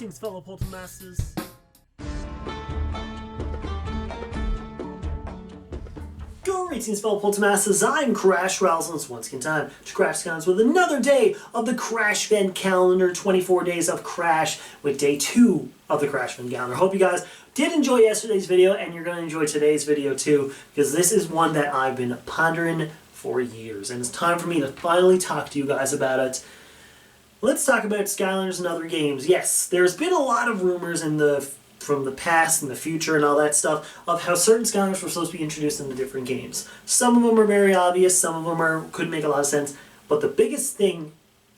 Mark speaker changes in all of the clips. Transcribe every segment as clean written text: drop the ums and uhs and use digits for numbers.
Speaker 1: Greetings, fellow Portal Masters. Greetings, fellow Portal Masters. I'm Rowsell, and it's once again time to crash Skylines with another day of the Crash Event Calendar. 24 days of Crash with day 2 of the Crash Event Calendar. Hope you guys did enjoy yesterday's video, and you're going to enjoy today's video too, because this is one that I've been pondering for years, and it's time for me to finally talk to you guys about it. Let's talk about Skylanders and other games. Yes, there's been a lot of rumors from the past and the future and all that stuff of how certain Skylanders were supposed to be introduced into different games. Some of them are very obvious, some of them could make a lot of sense, but the biggest thing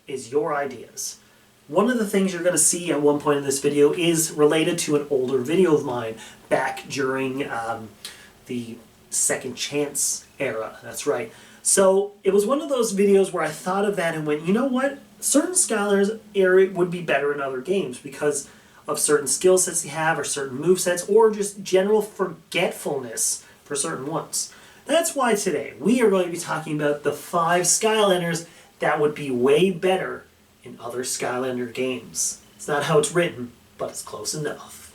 Speaker 1: is your ideas. One of the things you're going to see at one point in this video is related to an older video of mine back during the Second Chance era. That's right. So it was one of those videos where I thought of that and went, you know what? Certain Skylanders area would be better in other games because of certain skill sets they have, or certain movesets, or just general forgetfulness for certain ones. That's why today we are going to be talking about the 5 Skylanders that would be way better in other Skylander games. It's not how it's written, but it's close enough.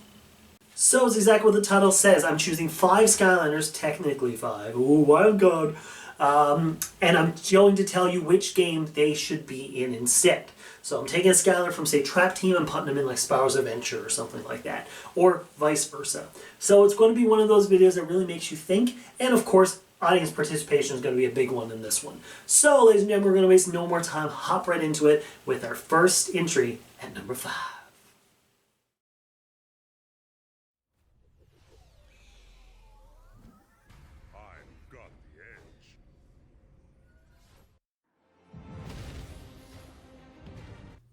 Speaker 1: So it's exactly what the title says. I'm choosing 5 Skylanders, technically 5. Ooh, wild god. And I'm going to tell you which game they should be in instead. So I'm taking a Skylander from, say, Trap Team and putting them in like Spyro's Adventure or something like that, or vice versa. So it's going to be one of those videos that really makes you think, and of course, audience participation is going to be a big one in this one. So, ladies and gentlemen, we're going to waste no more time, hop right into it with our first entry at number 5.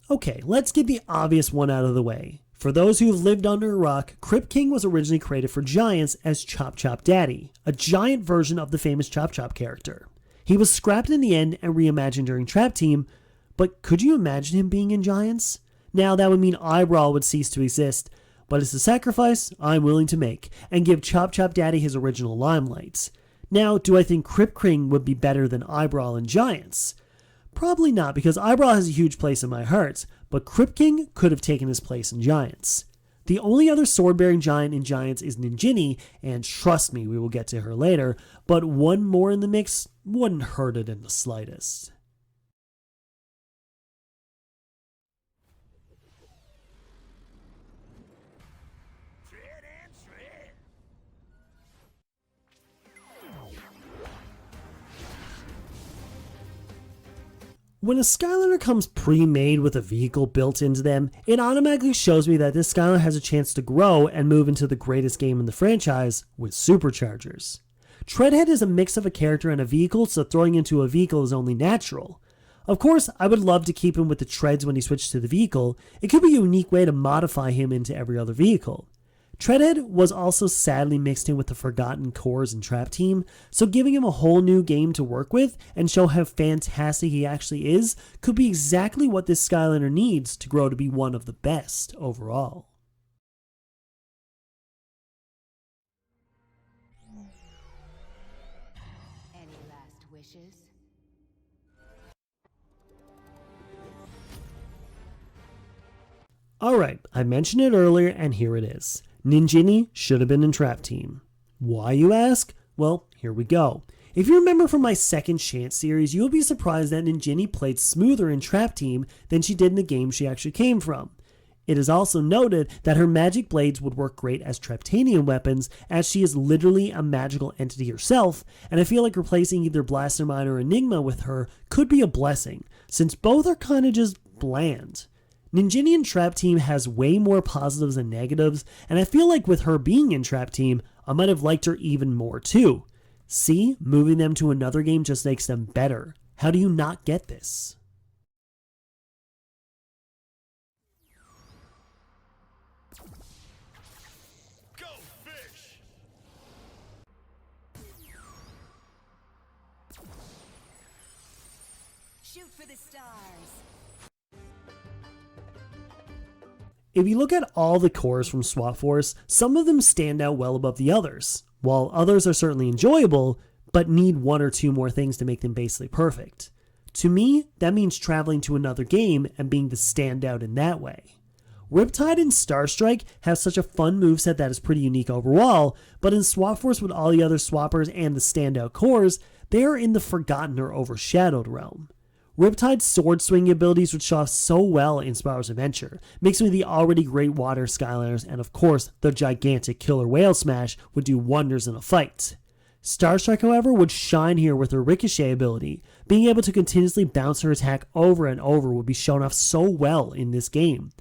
Speaker 1: Okay, let's get the obvious one out of the way. For those who have lived under a rock, Krypt King was originally created for Giants as Chop Chop Daddy, a giant version of the famous Chop Chop character. He was scrapped in the end and reimagined during Trap Team, but could you imagine him being in Giants? Now that would mean Eyebrow would cease to exist, but it's a sacrifice I'm willing to make and give Chop Chop Daddy his original limelight. Now, do I think Krypt King would be better than Eyebrow in Giants? Probably not, because Eyebrow has a huge place in my heart, but Krypt King could have taken his place in Giants. The only other sword-bearing giant in Giants is Ninjini, and trust me, we will get to her later, but one more in the mix wouldn't hurt it in the slightest. When a Skylander comes pre-made with a vehicle built into them, it automatically shows me that this Skylander has a chance to grow and move into the greatest game in the franchise with Superchargers. Treadhead is a mix of a character and a vehicle, so throwing into a vehicle is only natural. Of course, I would love to keep him with the treads when he switches to the vehicle. It could be a unique way to modify him into every other vehicle. Treadhead was also sadly mixed in with the Forgotten Cores and Trap Team, so giving him a whole new game to work with and show how fantastic he actually is could be exactly what this Skylander needs to grow to be one of the best overall.
Speaker 2: Any last wishes?
Speaker 1: Alright, I mentioned it earlier and here it is. Ninjini should have been in Trap Team. Why, you ask? Well, here we go. If you remember from my Second Chance series, you'll be surprised that Ninjini played smoother in Trap Team than she did in the game she actually came from. It is also noted that her magic blades would work great as Traptanian weapons, as she is literally a magical entity herself, and I feel like replacing either Blastermine or Enigma with her could be a blessing, since both are kinda just bland. Ninjini in Trap Team has way more positives than negatives, and I feel like with her being in Trap Team, I might have liked her even more too. See, moving them to another game just makes them better. How do you not get this?
Speaker 3: Go fish!
Speaker 2: Shoot for the stars.
Speaker 1: If you look at all the cores from Swap Force, some of them stand out well above the others, while others are certainly enjoyable, but need 1 or 2 more things to make them basically perfect. To me, that means traveling to another game and being the standout in that way. Riptide and Starstrike have such a fun moveset that is pretty unique overall, but in Swap Force with all the other swappers and the standout cores, they are in the forgotten or overshadowed realm. Riptide's sword swinging abilities would show off so well in Spyro's Adventure, mixing with the already great water Skylanders, and of course, the gigantic killer whale smash would do wonders in a fight. Starstrike, however, would shine here with her ricochet ability. Being able to continuously bounce her attack over and over would be shown off so well in this game.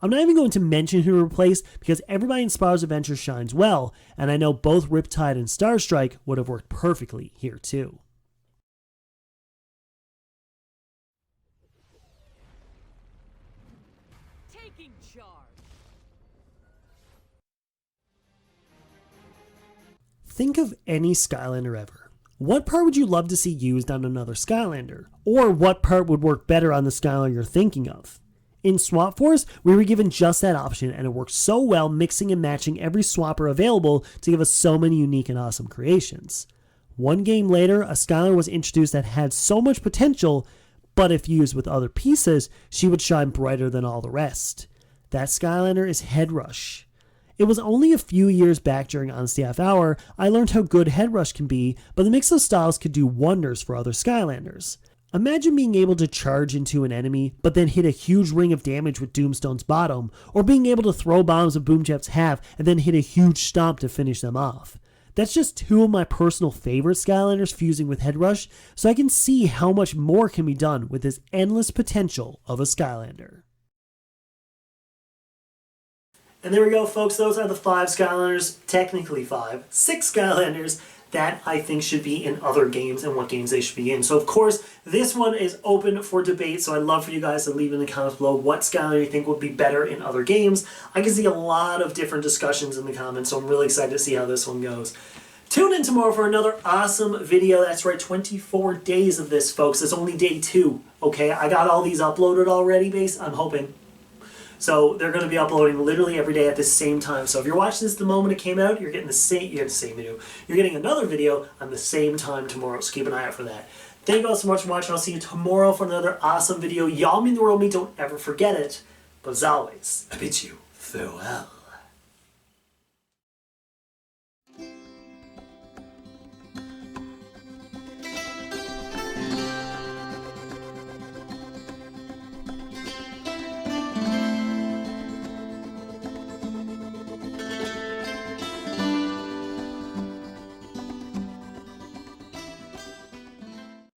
Speaker 1: I'm not even going to mention who to replace because everybody in Spyro's Adventure shines well, and I know both Riptide and Starstrike would have worked perfectly here too.
Speaker 2: Taking charge.
Speaker 1: Think of any Skylander ever. What part would you love to see used on another Skylander? Or what part would work better on the Skylander you're thinking of? In Swap Force, we were given just that option and it worked so well mixing and matching every swapper available to give us so many unique and awesome creations. One game later, a Skylander was introduced that had so much potential, but if used with other pieces, she would shine brighter than all the rest. That Skylander is Headrush. It was only a few years back during Honesty Half Hour I learned how good Headrush can be, but the mix of styles could do wonders for other Skylanders. Imagine being able to charge into an enemy, but then hit a huge ring of damage with Doomstone's bottom, or being able to throw bombs with Boomjet's half and then hit a huge stomp to finish them off. That's just two of my personal favorite Skylanders fusing with Headrush, so I can see how much more can be done with this endless potential of a Skylander. And there we go, folks. Those are the 5 Skylanders, technically 5, 6 Skylanders that I think should be in other games and what games they should be in. So, of course, this one is open for debate, so I'd love for you guys to leave in the comments below what Skylander you think would be better in other games. I can see a lot of different discussions in the comments, so I'm really excited to see how this one goes. Tune in tomorrow for another awesome video. That's right, 24 days of this, folks. It's only day 2, okay? I got all these uploaded already, I'm hoping. So they're going to be uploading literally every day at the same time. So if you're watching this the moment it came out, you're getting the same video. You're getting another video on the same time tomorrow. So keep an eye out for that. Thank you all so much for watching. I'll see you tomorrow for another awesome video. Y'all mean the world to me. Don't ever forget it. But as always, I bid you farewell.